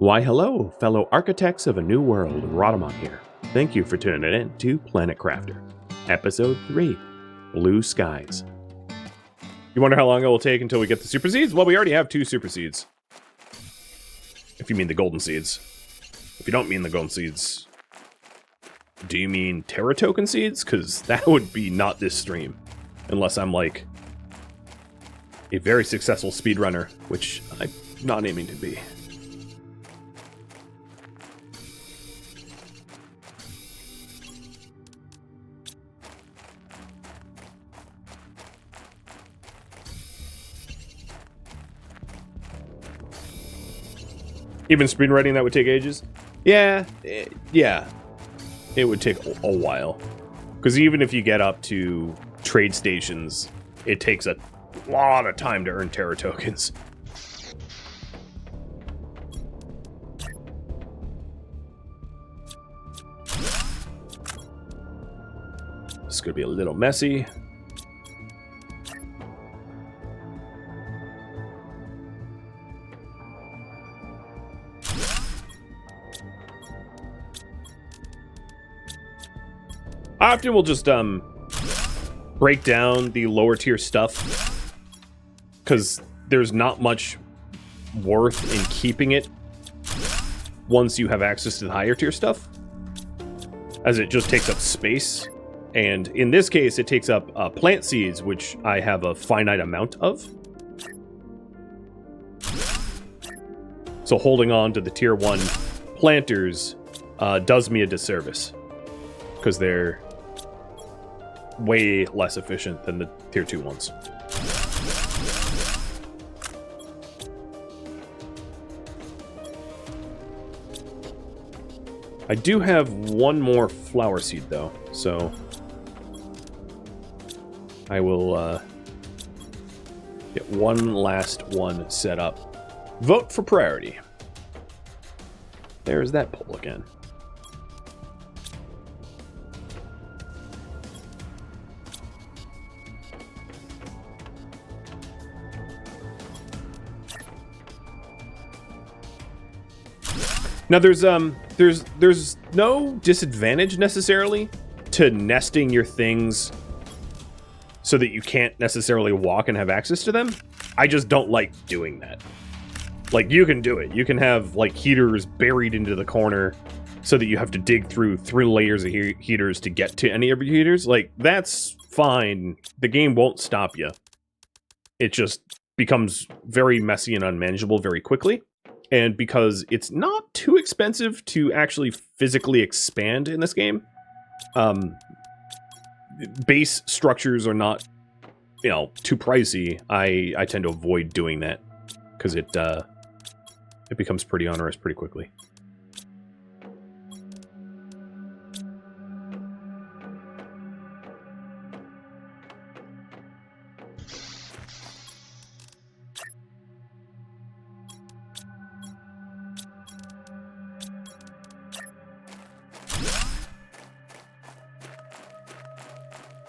Why hello, fellow architects of a new world, Rhadamant here. Thank you for tuning in to Planet Crafter, Episode 3, Blue Skies. You wonder how long it will take until we get the super seeds? Well, we already have 2 super seeds. If you mean the golden seeds. If you don't mean the golden seeds, do you mean Terra token seeds? Because that would be not this stream. Unless I'm like a very successful speedrunner, which I'm not aiming to be. Even speedrunning, that would take ages? Yeah, it would take a while. Because even if you get up to trade stations, it takes a lot of time to earn Terra tokens. This is going to be a little messy. Often we'll just break down the lower tier stuff because there's not much worth in keeping it once you have access to the higher tier stuff, as it just takes up space. And in this case, it takes up plant seeds, which I have a finite amount of. So holding on to the tier 1 planters does me a disservice because they're way less efficient than the tier 2 ones. I do have one more flower seed though, so I will get one last one set up. Vote for priority. There's that poll again. Now there's no disadvantage necessarily to nesting your things so that you can't necessarily walk and have access to them. I just don't like doing that. Like, you can do it. You can have like heaters buried into the corner so that you have to dig through 3 layers of heaters to get to any of your heaters. Like, that's fine. The game won't stop you. It just becomes very messy and unmanageable very quickly. And because it's not too expensive to actually physically expand in this game, base structures are not, too pricey. I tend to avoid doing that because it becomes pretty onerous pretty quickly.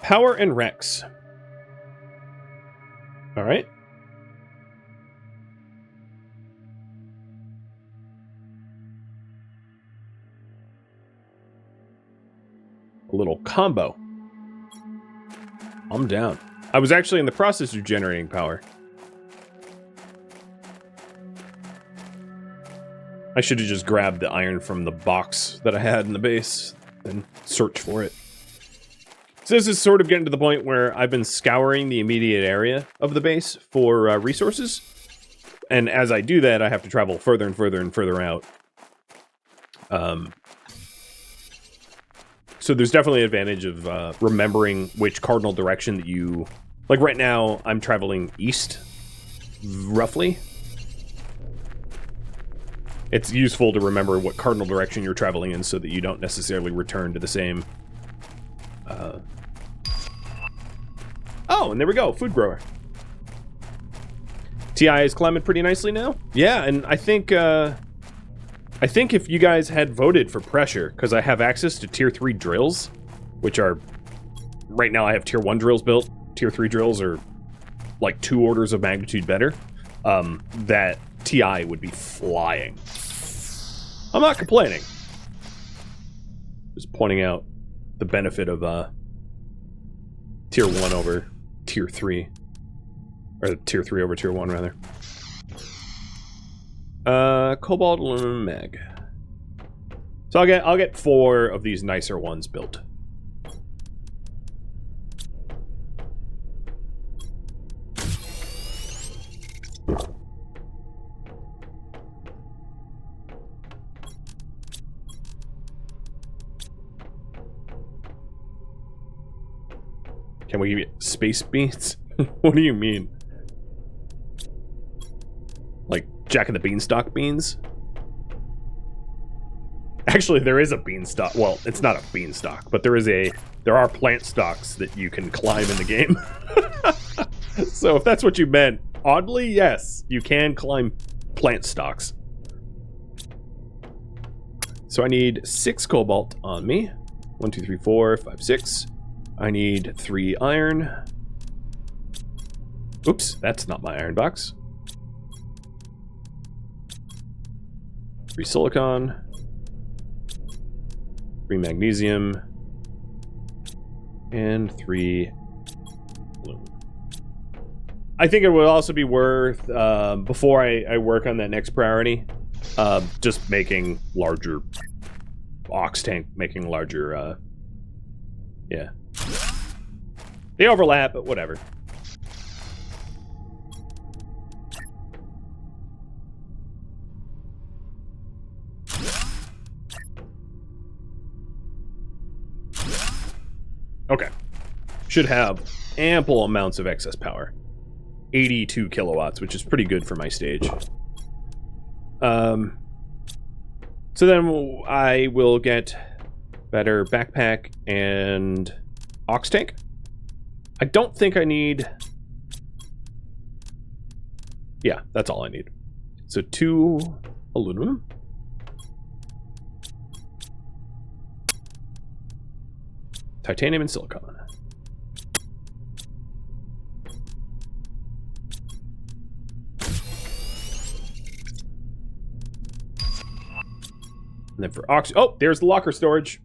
Power and Rex. All right. A little combo. I'm down. I was actually in the process of generating power. I should have just grabbed the iron from the box that I had in the base and search for it. So this is sort of getting to the point where I've been scouring the immediate area of the base for resources. And as I do that, I have to travel further and further and further out. So there's definitely an advantage of remembering which cardinal direction that you... Like right now, I'm traveling east, roughly. It's useful to remember what cardinal direction you're traveling in so that you don't necessarily return to the same... Oh, and there we go, food grower. TI is climbing pretty nicely now. Yeah, and I think if you guys had voted for pressure, because I have access to tier 3 drills, which are, right now I have tier 1 drills built. Tier 3 drills are like 2 orders of magnitude better. That TI would be flying. I'm not complaining. Just pointing out the benefit of tier 1 over tier 3. Or tier 3 over tier 1, rather. Cobalt, aluminum, mag. So I'll get 4 of these nicer ones built. Can we get space beans? What do you mean? Like Jack and the Beanstalk beans? Actually, there is a beanstalk. Well, it's not a beanstalk, but there are plant stalks that you can climb in the game. So if that's what you meant, oddly, yes, you can climb plant stalks. So I need 6 cobalt on me. 1, 2, 3, 4, 5, 6. I need 3 iron. Oops, that's not my iron box. 3 silicon. 3 magnesium. And 3 aluminum. I think it would also be worth, before I work on that next priority, just making larger ox tank, making larger, yeah. They overlap, but whatever. Okay. Should have ample amounts of excess power. 82 kilowatts, which is pretty good for my stage. So then I will get better backpack and ox tank. I don't think I need... Yeah, that's all I need. So 2 aluminum. Titanium and silicon. And then for ox... Oh, there's the locker storage.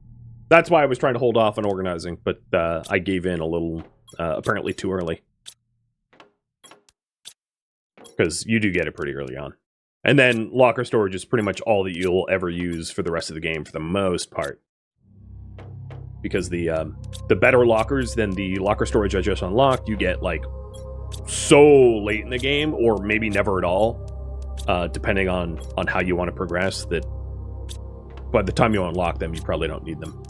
That's why I was trying to hold off on organizing, but I gave in a little, apparently too early. Because you do get it pretty early on. And then locker storage is pretty much all that you'll ever use for the rest of the game for the most part. Because the better lockers than the locker storage I just unlocked, you get like so late in the game, or maybe never at all, depending on how you want to progress, that by the time you unlock them, you probably don't need them.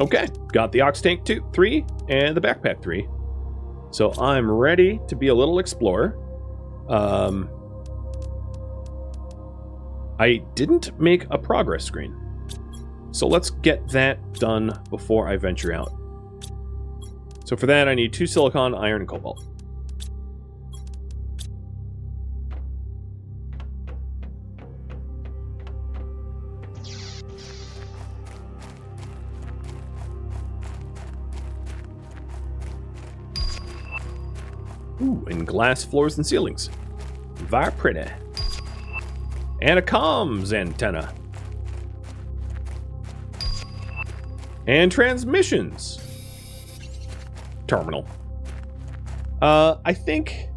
Okay, got the ox tank 3 and the backpack 3. So I'm ready to be a little explorer. I didn't make a progress screen. So let's get that done before I venture out. So for that, I need 2 silicon, iron, and cobalt. Ooh, and glass floors and ceilings. Very pretty. And a comms antenna. And transmissions. Terminal. I think...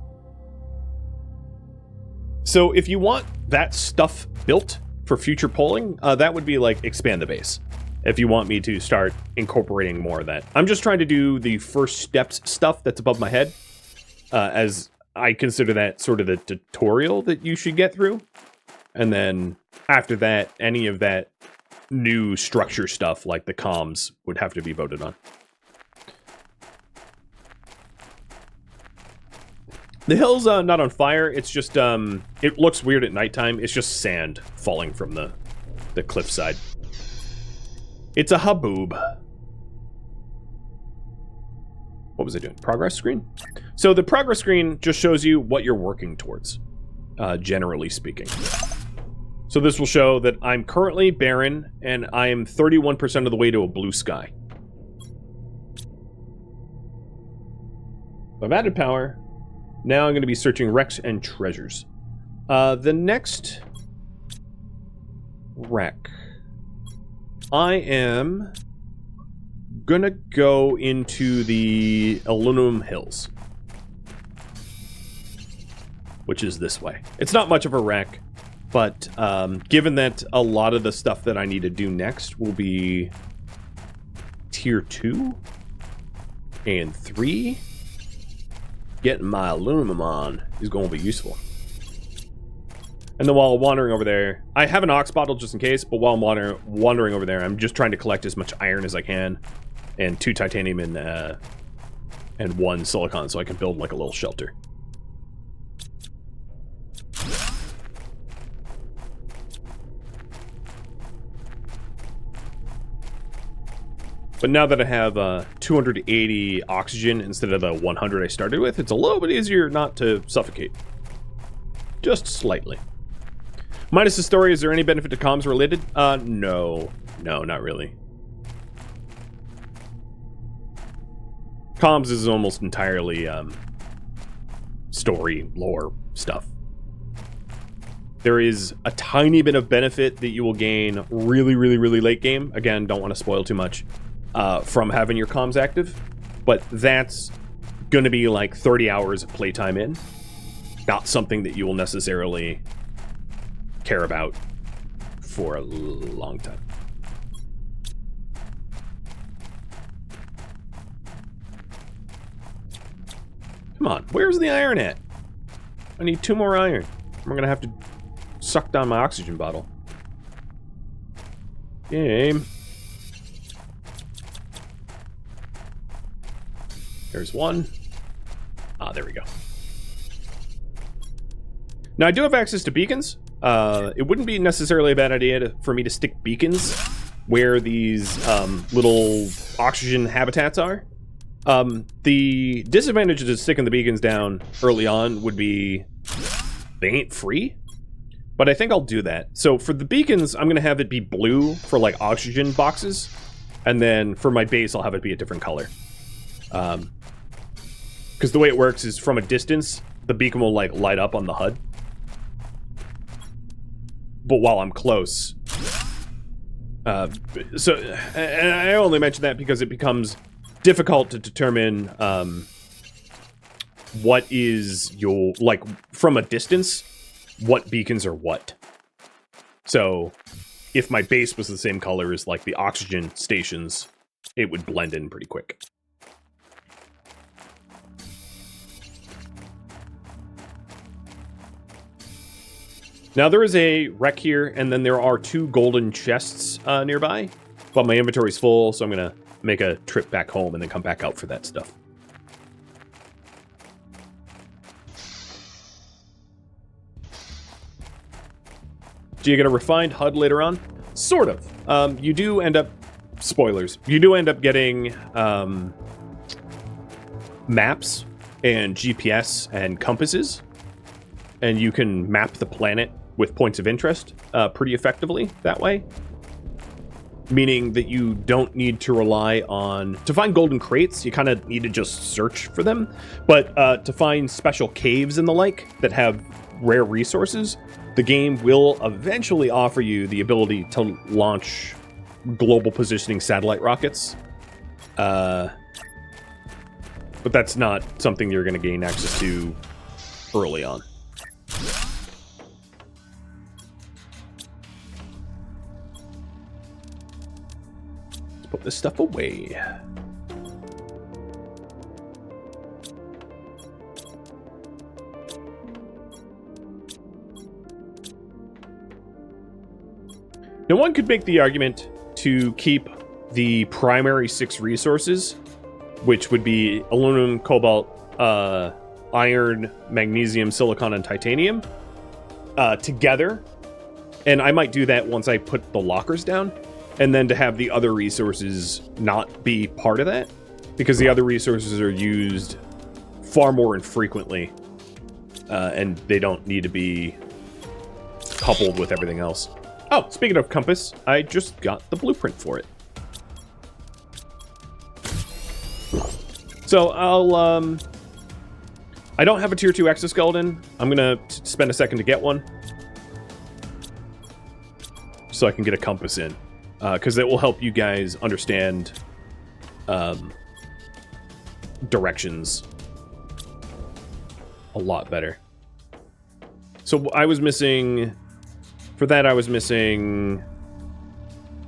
So if you want that stuff built for future polling, that would be like expand the base. If you want me to start incorporating more of that. I'm just trying to do the first steps stuff that's above my head. As I consider that sort of the tutorial that you should get through. And then after that, any of that new structure stuff like the comms would have to be voted on. The hill's not on fire. It's just, it looks weird at nighttime. It's just sand falling from the cliffside. It's a haboob. What was I doing? Progress screen? So the progress screen just shows you what you're working towards, generally speaking. So this will show that I'm currently barren, and I am 31% of the way to a blue sky. I've added power. Now I'm going to be searching wrecks and treasures. The next wreck. I am gonna go into the aluminum hills, which is this way. It's not much of a wreck, but given that a lot of the stuff that I need to do next will be tier 2 and 3, getting my aluminum on is going to be useful. And then while wandering over there, I have an ox bottle just in case, but while I'm wandering over there, I'm just trying to collect as much iron as I can, and 2 titanium and 1 silicon, so I can build like a little shelter. But now that I have 280 oxygen instead of the 100 I started with, it's a little bit easier not to suffocate. Just slightly. Minus the story, is there any benefit to comms related? No. No, not really. Comms is almost entirely story, lore stuff. There is a tiny bit of benefit that you will gain really, really, really late game. Again, don't want to spoil too much from having your comms active. But that's going to be like 30 hours of playtime in. Not something that you will necessarily care about for a long time. Come on, where's the iron at? I need 2 more iron. We're gonna have to suck down my oxygen bottle. Game. There's 1. Ah, there we go. Now I do have access to beacons. It wouldn't be necessarily a bad idea for me to stick beacons where these little oxygen habitats are. The disadvantage to sticking the beacons down early on would be they ain't free, but I think I'll do that. So for the beacons, I'm going to have it be blue for like oxygen boxes, and then for my base, I'll have it be a different color. Because the way it works is from a distance, the beacon will like light up on the HUD. But while I'm close, so and I only mention that because it becomes difficult to determine what is your, like, from a distance, what beacons are what. So if my base was the same color as like the oxygen stations, it would blend in pretty quick. Now there is a wreck here, and then there are 2 golden chests nearby, but my inventory's full, so I'm gonna make a trip back home and then come back out for that stuff. Do you get a refined HUD later on? Sort of. You do end up, spoilers, you do end up getting maps and GPS and compasses, and you can map the planet with points of interest pretty effectively that way. Meaning that you don't need to rely on... To find golden crates, you kind of need to just search for them. But to find special caves and the like that have rare resources, the game will eventually offer you the ability to launch global positioning satellite rockets. But that's not something you're going to gain access to early on. Put this stuff away. Now, one could make the argument to keep the primary 6 resources, which would be aluminum, cobalt, iron, magnesium, silicon, and titanium, together. And I might do that once I put the lockers down. And then to have the other resources not be part of that, because the other resources are used far more infrequently, and they don't need to be coupled with everything else. Oh, speaking of compass, I just got the blueprint for it. So I don't have a tier 2 exoskeleton. I'm gonna spend a second to get one. so I can get a compass in, because it will help you guys understand directions a lot better. So I was missing... For that, I was missing...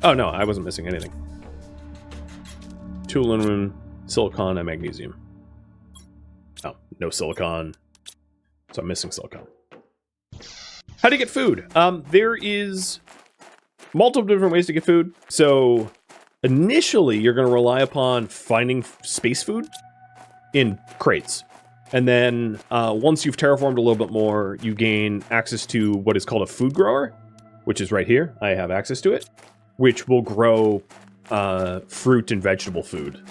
Oh, no, I wasn't missing anything. 2 aluminum, silicon, and magnesium. Oh, no silicon. So I'm missing silicon. How do you get food? There is multiple different ways to get food. So initially, you're going to rely upon finding space food in crates. And then once you've terraformed a little bit more, you gain access to what is called a food grower, which is right here. I have access to it, which will grow fruit and vegetable food.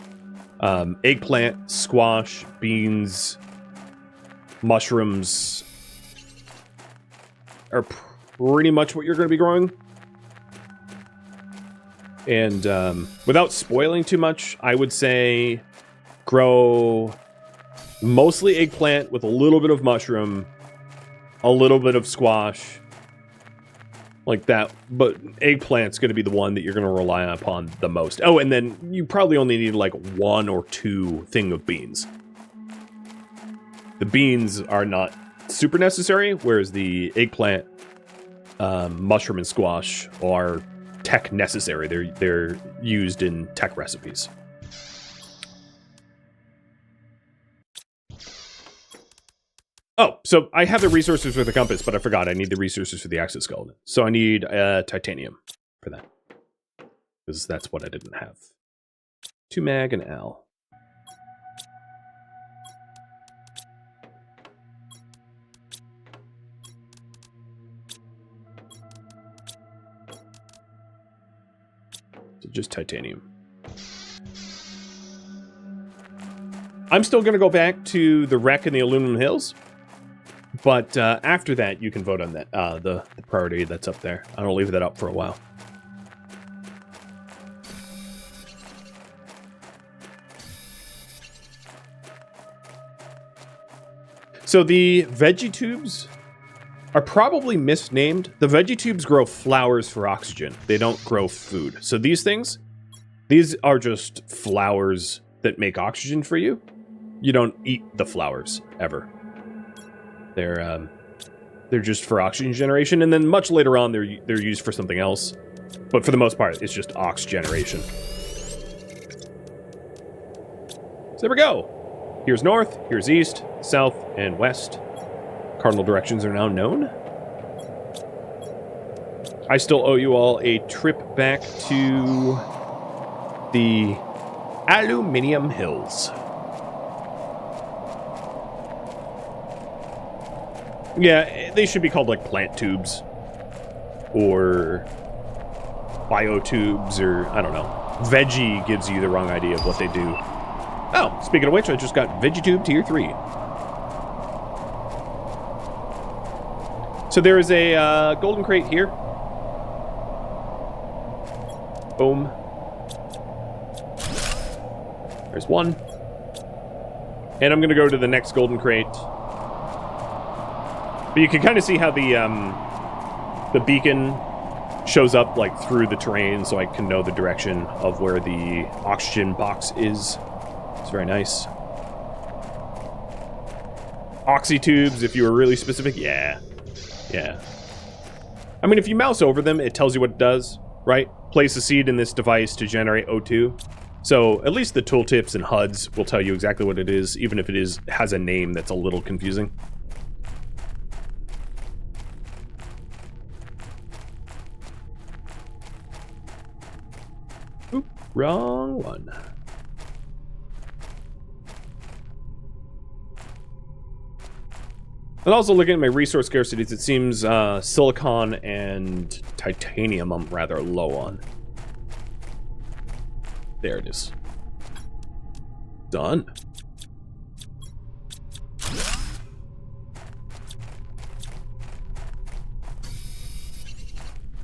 Eggplant, squash, beans, mushrooms are pretty much what you're going to be growing. And without spoiling too much, I would say grow mostly eggplant with a little bit of mushroom, a little bit of squash, like that. But eggplant's going to be the one that you're going to rely upon the most. Oh, and then you probably only need like 1 or 2 thing of beans. The beans are not super necessary, whereas the eggplant, mushroom, and squash are tech necessary. They're used in tech recipes. Oh, so I have the resources for the compass, but I forgot I need the resources for the exoskeleton. So I need titanium for that, because that's what I didn't have. 2 mag and Al. So just titanium. I'm still going to go back to the wreck in the Aluminum Hills. But after that, you can vote on that, the priority that's up there. I don't leave that up for a while. So the veggie tubes are probably misnamed. The veggie tubes grow flowers for oxygen. They don't grow food. So these things, these are just flowers that make oxygen for you. You don't eat the flowers, ever. They're just for oxygen generation, and then much later on they're used for something else. But for the most part, it's just ox generation. So there we go. Here's north, here's east, south, and west. Cardinal directions are now known. I still owe you all a trip back to the Aluminium Hills. Yeah, they should be called, like, plant tubes. Or biotubes, or, I don't know. Veggie gives you the wrong idea of what they do. Oh, speaking of which, I just got VeggieTube Tier 3. So there is a golden crate here. Boom. There's one. And I'm going to go to the next golden crate. But you can kind of see how the beacon shows up like through the terrain, so I can know the direction of where the oxygen box is. It's very nice. Oxy tubes, if you were really specific, yeah. I mean, if you mouse over them, it tells you what it does, right? Place a seed in this device to generate O2. So at least the tooltips and HUDs will tell you exactly what it is, even if it has a name that's a little confusing. Oop, wrong one. And also looking at my resource scarcities, it seems silicon and titanium I'm rather low on. There it is. Done.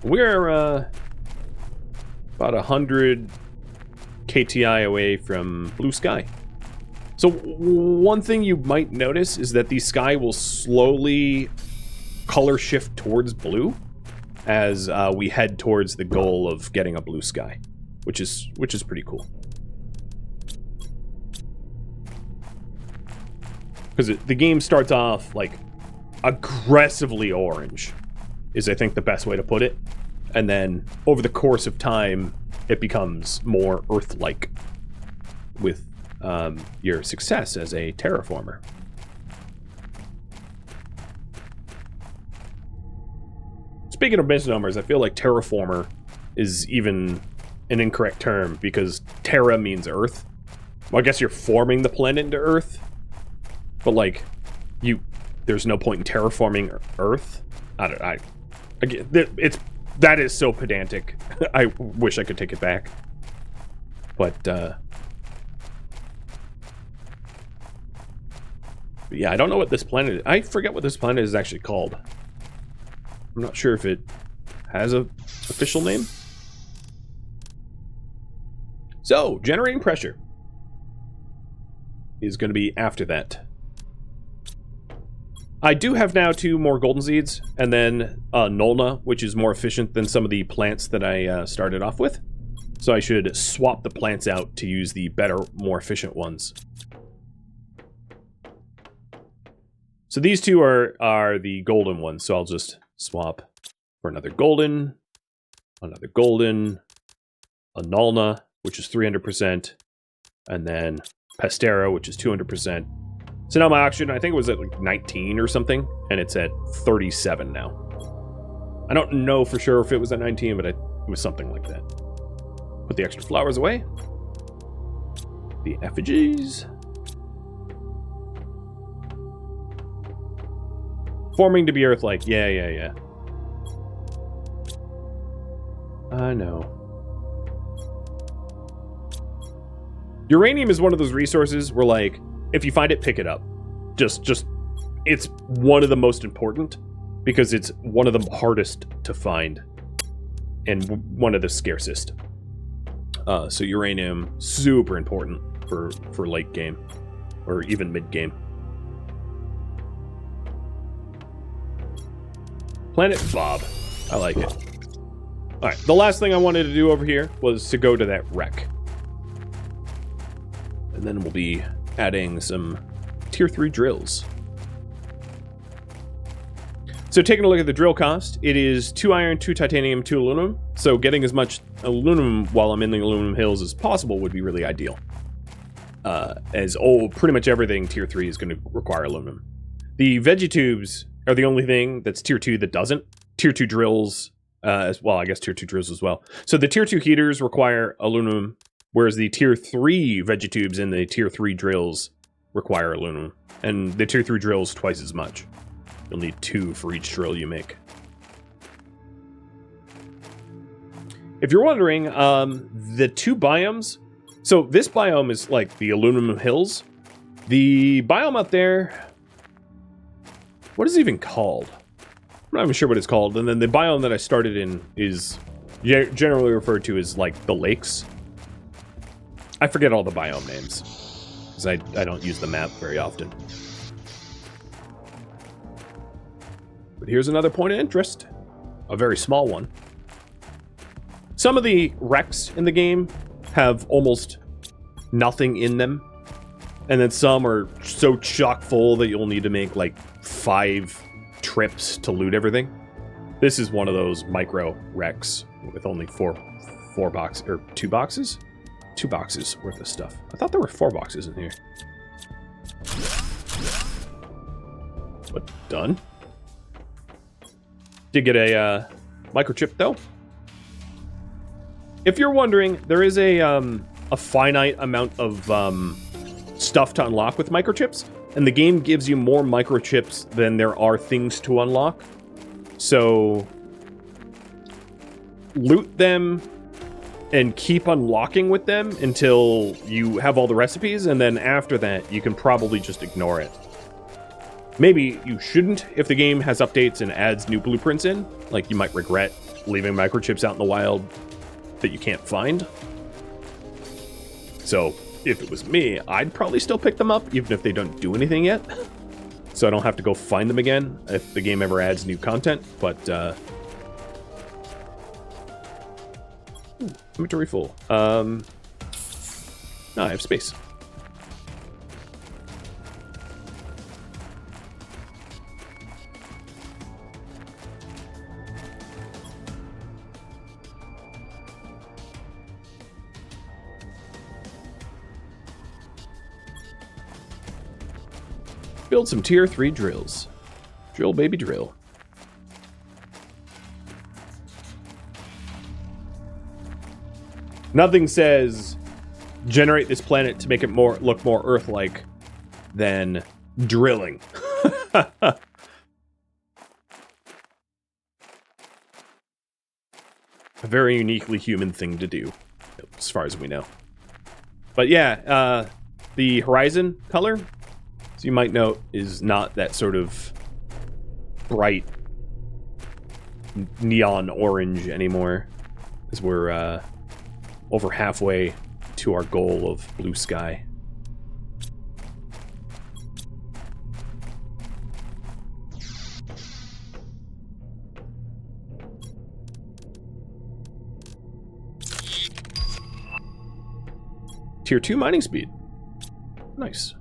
We're about 100 KTI away from blue sky. So one thing you might notice is that the sky will slowly color shift towards blue as we head towards the goal of getting a blue sky, which is pretty cool. Because the game starts off like aggressively orange, is I think the best way to put it, and then over the course of time, it becomes more Earth-like with your success as a terraformer. Speaking of misnomers, I feel like terraformer is even an incorrect term because terra means Earth. Well, I guess you're forming the planet into Earth, but like, there's no point in terraforming Earth. That is so pedantic. I wish I could take it back, but yeah, I don't know what this planet is. I forget what this planet is actually called. I'm not sure if it has a official name. So, generating pressure is going to be after that. I do have now 2 more golden seeds, and then Nolna, which is more efficient than some of the plants that I started off with. So I should swap the plants out to use the better, more efficient ones. So these 2 are the golden ones, so I'll just swap for another golden, a Nolna, which is 300%, and then Pastera, which is 200%. So now my oxygen, I think it was at like 19 or something, and it's at 37 now. I don't know for sure if it was at 19, but it was something like that. Put the extra flowers away. The effigies. Forming to be Earth-like. Yeah. I know. Uranium is one of those resources where, like, if you find it, pick it up. Just, it's one of the most important because it's one of the hardest to find and one of the scarcest. So uranium, super important for late game or even mid game. Planet Bob. I like it. All right, the last thing I wanted to do over here was to go to that wreck. And then we'll be adding some tier 3 drills. So taking a look at the drill cost, it is 2 iron, 2 titanium, 2 aluminum. So getting as much aluminum while I'm in the aluminum hills as possible would be really ideal. Pretty much everything tier 3 is going to require aluminum. The veggie tubes are the only thing that's tier 2 that doesn't. Tier 2 drills, as well, I guess tier 2 drills as well. So the tier 2 heaters require aluminum, whereas the tier 3 veggie tubes and the tier 3 drills require aluminum. And the tier 3 drills twice as much. You'll need 2 for each drill you make. If you're wondering, the 2 biomes... So this biome is like the aluminum hills. The biome out there... What is it even called? I'm not even sure what it's called. And then the biome that I started in is generally referred to as like the lakes. I forget all the biome names because I don't use the map very often. But here's another point of interest. A very small one. Some of the wrecks in the game have almost nothing in them. And then some are so chock full that you'll need to make like 5 trips to loot everything. This is one of those micro wrecks with only 2 boxes? 2 boxes worth of stuff. I thought there were 4 boxes in here. But done. Did get a microchip though. If you're wondering, there is a finite amount of stuff to unlock with microchips, and the game gives you more microchips than there are things to unlock. So loot them and keep unlocking with them until you have all the recipes, and then after that, you can probably just ignore it. Maybe you shouldn't if the game has updates and adds new blueprints in. Like, you might regret leaving microchips out in the wild that you can't find. So, if it was me, I'd probably still pick them up, even if they don't do anything yet. So I don't have to go find them again if the game ever adds new content. But Inventory full. No, I have space. Build some tier 3 drills. Drill, baby, drill. Nothing says generate this planet to make it look more Earth-like than drilling. A very uniquely human thing to do, as far as we know. But yeah, the horizon color, as you might note, is not that sort of bright neon orange anymore, as we're over halfway to our goal of blue sky. Tier 2 mining speed. Nice.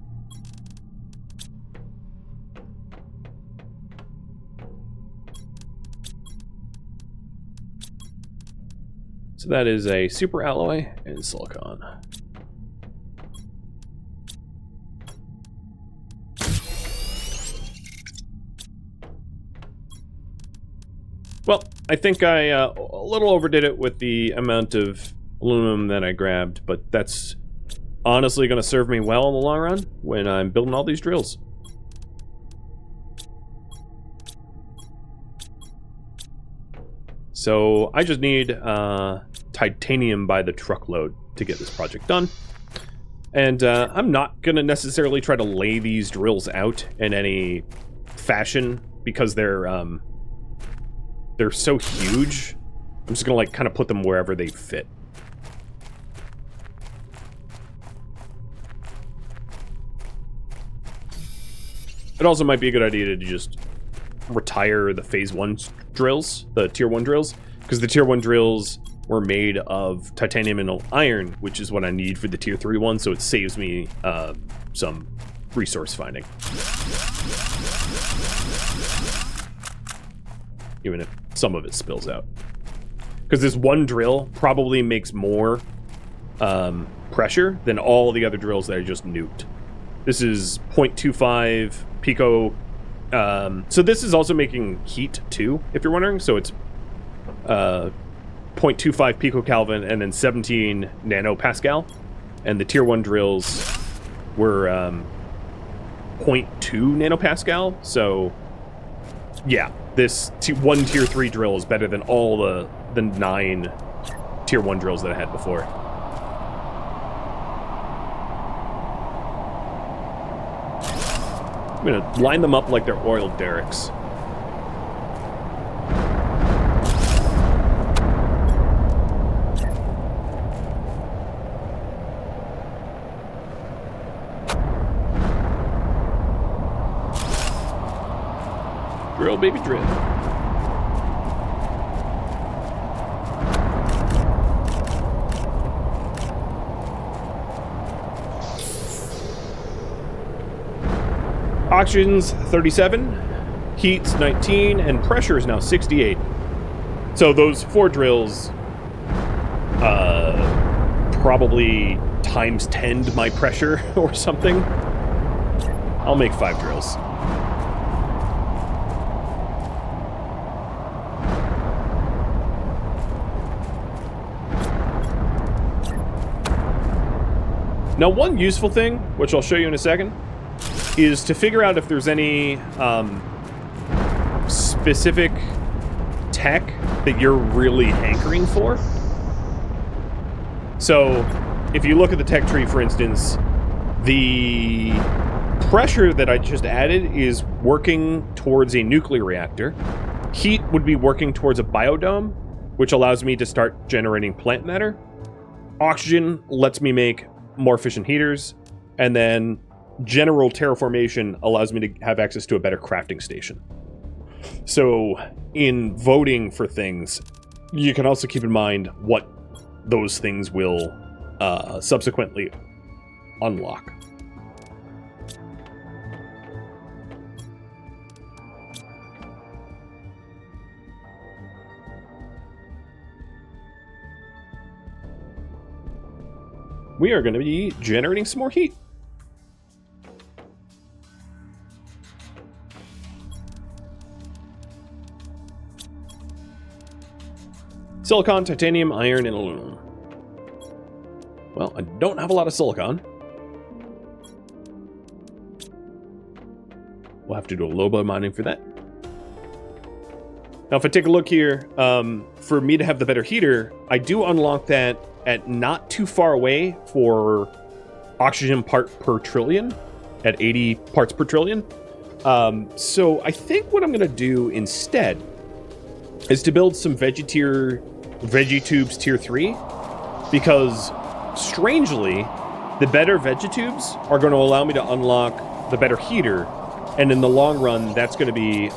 So that is a super alloy and silicon. Well, I think I a little overdid it with the amount of aluminum that I grabbed, but that's honestly going to serve me well in the long run when I'm building all these drills. So I just need titanium by the truckload to get this project done. And I'm not going to necessarily try to lay these drills out in any fashion because they're so huge. I'm just going to like kind of put them wherever they fit. It also might be a good idea to just retire the phase 1 drills, the tier 1 drills, because the tier 1 drills were made of titanium and iron, which is what I need for the tier 3 one, so it saves me some resource finding. Even if some of it spills out. Because this one drill probably makes more pressure than all the other drills that I just nuked. This is 0.25 pico. So this is also making heat too, if you're wondering. So it's 0.25 picokelvin and then 17 nanopascal. And the tier 1 drills were 0.2 nanopascal. So yeah, this one tier 3 drill is better than all the 9 tier 1 drills that I had before. I'm gonna line them up like they're oiled derricks. Drill, baby, drill. Oxygen's 37, heat's 19, and pressure is now 68. So those 4 drills probably times 10'd my pressure or something. I'll make 5 drills. Now, one useful thing, which I'll show you in a second, is to figure out if there's any specific tech that you're really hankering for. So, if you look at the tech tree, for instance, the pressure that I just added is working towards a nuclear reactor. Heat would be working towards a biodome, which allows me to start generating plant matter. Oxygen lets me make more efficient heaters, and then general terraformation allows me to have access to a better crafting station. So in voting for things, you can also keep in mind what those things will subsequently unlock. We are going to be generating some more heat. Silicon, titanium, iron, and aluminum. Well, I don't have a lot of silicon. We'll have to do a low mining for that. Now, if I take a look here, for me to have the better heater, I do unlock that at not too far away for oxygen part per trillion, at 80 parts per trillion. So I think what I'm going to do instead is to build some veggie tubes tier 3, because strangely, the better veggie tubes are going to allow me to unlock the better heater, and in the long run, that's going to be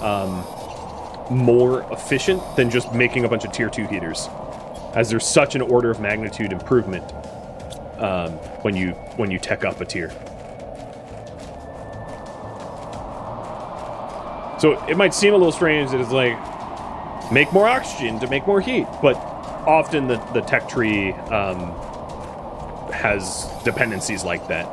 more efficient than just making a bunch of tier 2 heaters, as there's such an order of magnitude improvement when you tech up a tier. So it might seem a little strange that it's like, make more oxygen to make more heat, but often the tech tree has dependencies like that.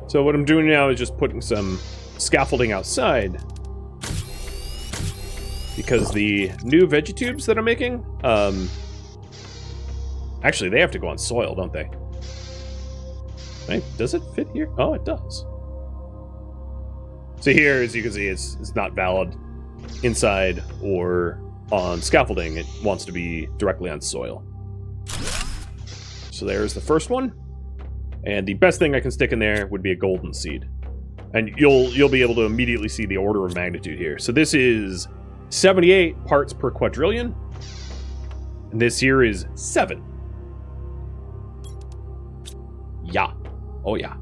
So what I'm doing now is just putting some scaffolding outside, because the new veggie tubes that I'm making, actually they have to go on soil, don't they? Right? Does it fit here? Oh, it does. So here, as you can see, it's not valid inside or on scaffolding. It wants to be directly on soil. So there's the first one. And the best thing I can stick in there would be a golden seed. And you'll be able to immediately see the order of magnitude here. So this is 78 parts per quadrillion. And this here is 7. Yeah. Oh, yeah.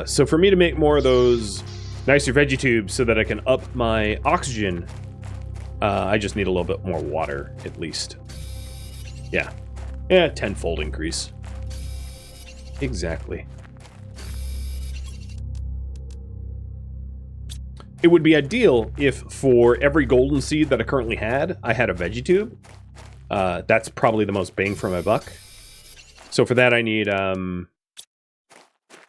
So for me to make more of those nicer veggie tubes so that I can up my oxygen, I just need a little bit more water, at least. Yeah. Yeah, 10-fold increase. Exactly. It would be ideal if for every golden seed that I currently had, I had a veggie tube. That's probably the most bang for my buck. So for that, I need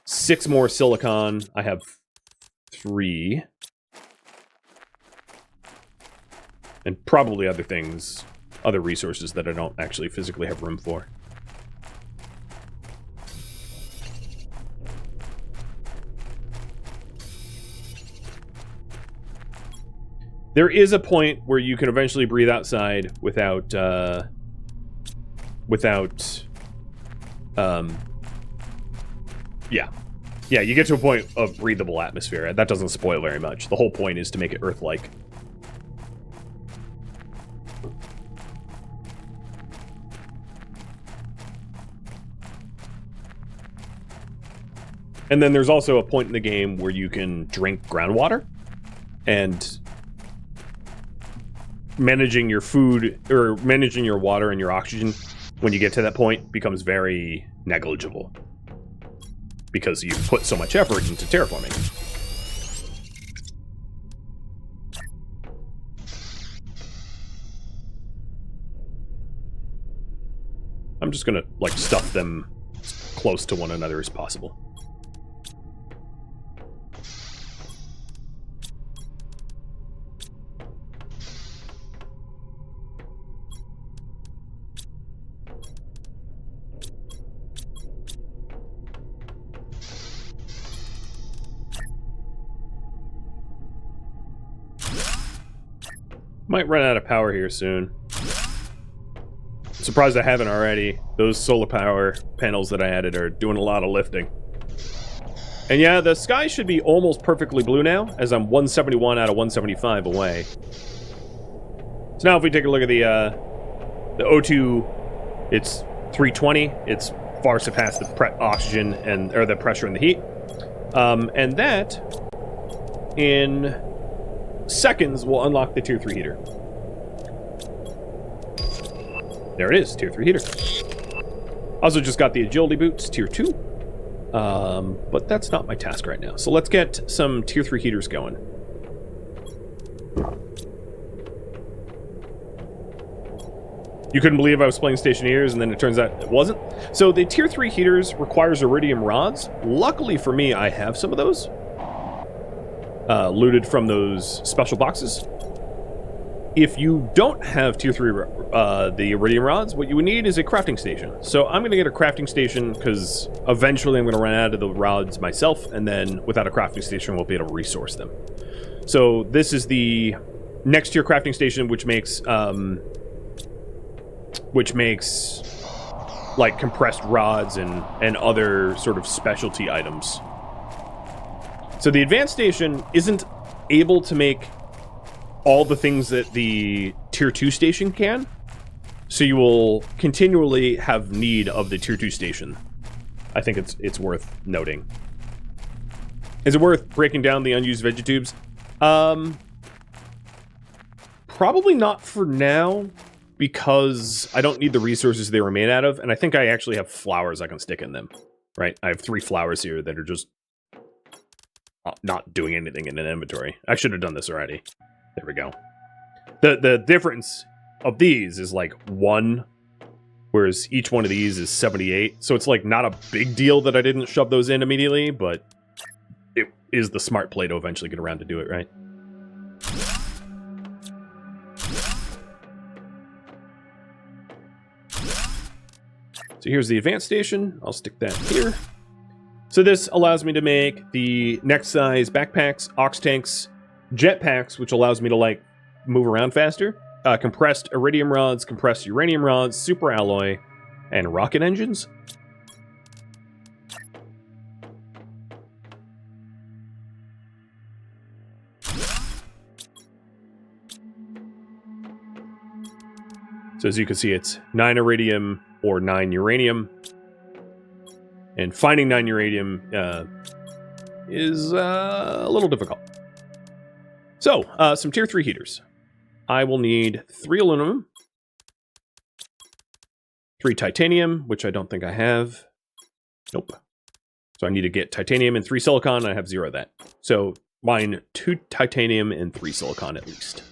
6 more silicon. I have 3. And probably other things, other resources that I don't actually physically have room for. There is a point where you can eventually breathe outside without, yeah, you get to a point of breathable atmosphere. That doesn't spoil very much. The whole point is to make it Earth-like. And then there's also a point in the game where you can drink groundwater, and managing your food, or managing your water and your oxygen when you get to that point becomes very negligible, because you put so much effort into terraforming. I'm just gonna, like, stuff them as close to one another as possible. Might run out of power here soon. Surprised I haven't already. Those solar power panels that I added are doing a lot of lifting. And yeah, the sky should be almost perfectly blue now, as I'm 171 out of 175 away. So now if we take a look at the O2, it's 320. It's far surpassed the oxygen and or the pressure and the heat. And that, in seconds, will unlock the tier 3 heater. There it is, tier 3 heater. Also just got the agility boots, tier 2. But that's not my task right now. So let's get some tier 3 heaters going. You couldn't believe I was playing Stationeers, and then it turns out it wasn't. So the tier 3 heaters requires iridium rods. Luckily for me, I have some of those. Looted from those special boxes. If you don't have tier 3 the iridium rods, what you would need is a crafting station. So I'm going to get a crafting station because eventually I'm going to run out of the rods myself, and then without a crafting station, we'll be able to resource them. So this is the next tier crafting station, which makes like compressed rods and other sort of specialty items. So the advanced station isn't able to make all the things that the tier 2 station can, so you will continually have need of the tier 2 station. I think it's worth noting. Is it worth breaking down the unused vegetubes? Probably not for now, because I don't need the resources they were made out of, and I think I actually have flowers I can stick in them, right? I have 3 flowers here that are just not doing anything in an inventory. I should have done this already. There we go. The difference of these is like 1, whereas each one of these is 78. So it's like not a big deal that I didn't shove those in immediately, but it is the smart play to eventually get around to do it, right? So here's the advanced station. I'll stick that here. So this allows me to make the next size backpacks, ox tanks, jetpacks, which allows me to like move around faster, compressed iridium rods, compressed uranium rods, super alloy, and rocket engines. So as you can see, it's 9 iridium or 9 uranium. And finding 9 uranium is a little difficult. So, some tier 3 heaters. I will need 3 aluminum, 3 titanium, which I don't think I have. Nope. So I need to get titanium and 3 silicon. I have 0 of that. So mine 2 titanium and 3 silicon at least.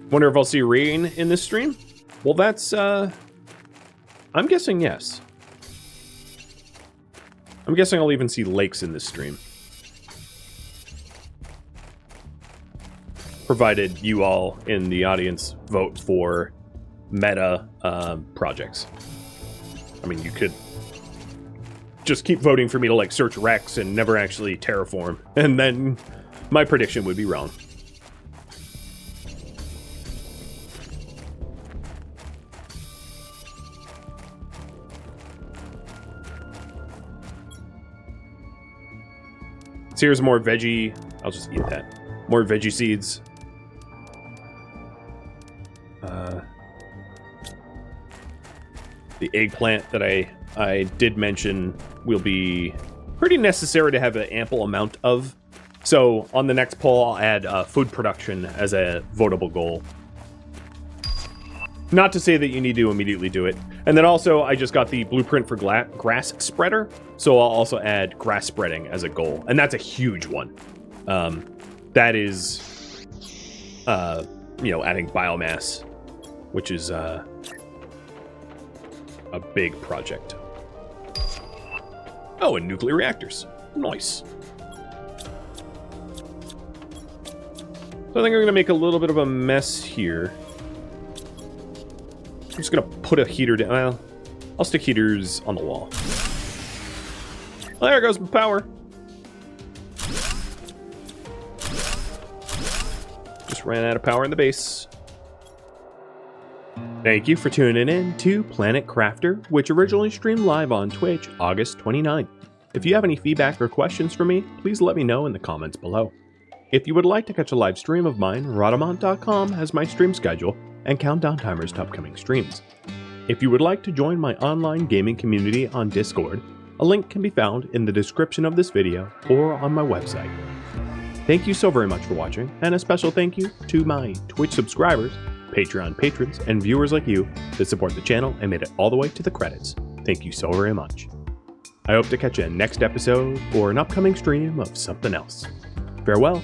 Wonder if I'll see rain in this stream? Well, that's, I'm guessing yes. I'm guessing I'll even see lakes in this stream. Provided you all in the audience vote for meta projects. I mean, you could just keep voting for me to, like, search Rex and never actually terraform, and then my prediction would be wrong. So here's more veggie. I'll just eat that. More veggie seeds. The eggplant that I did mention will be pretty necessary to have an ample amount of. So on the next poll, I'll add food production as a votable goal. Not to say that you need to immediately do it. And then also, I just got the blueprint for grass spreader, so I'll also add grass spreading as a goal. And that's a huge one. That is, adding biomass, which is a big project. Oh, and nuclear reactors. Nice. So I think I'm going to make a little bit of a mess here. I'm just going to put a heater down. Well, I'll stick heaters on the wall. Well, there goes my power. Just ran out of power in the base. Thank you for tuning in to Planet Crafter, which originally streamed live on Twitch August 29th. If you have any feedback or questions for me, please let me know in the comments below. If you would like to catch a live stream of mine, Rhadamant.com has my stream schedule and countdown timers to upcoming streams. If you would like to join my online gaming community on Discord, a link can be found in the description of this video or on my website. Thank you so very much for watching, and a special thank you to my Twitch subscribers, Patreon patrons, and viewers like you that support the channel and made it all the way to the credits. Thank you so very much. I hope to catch you in next episode or an upcoming stream of something else. Farewell,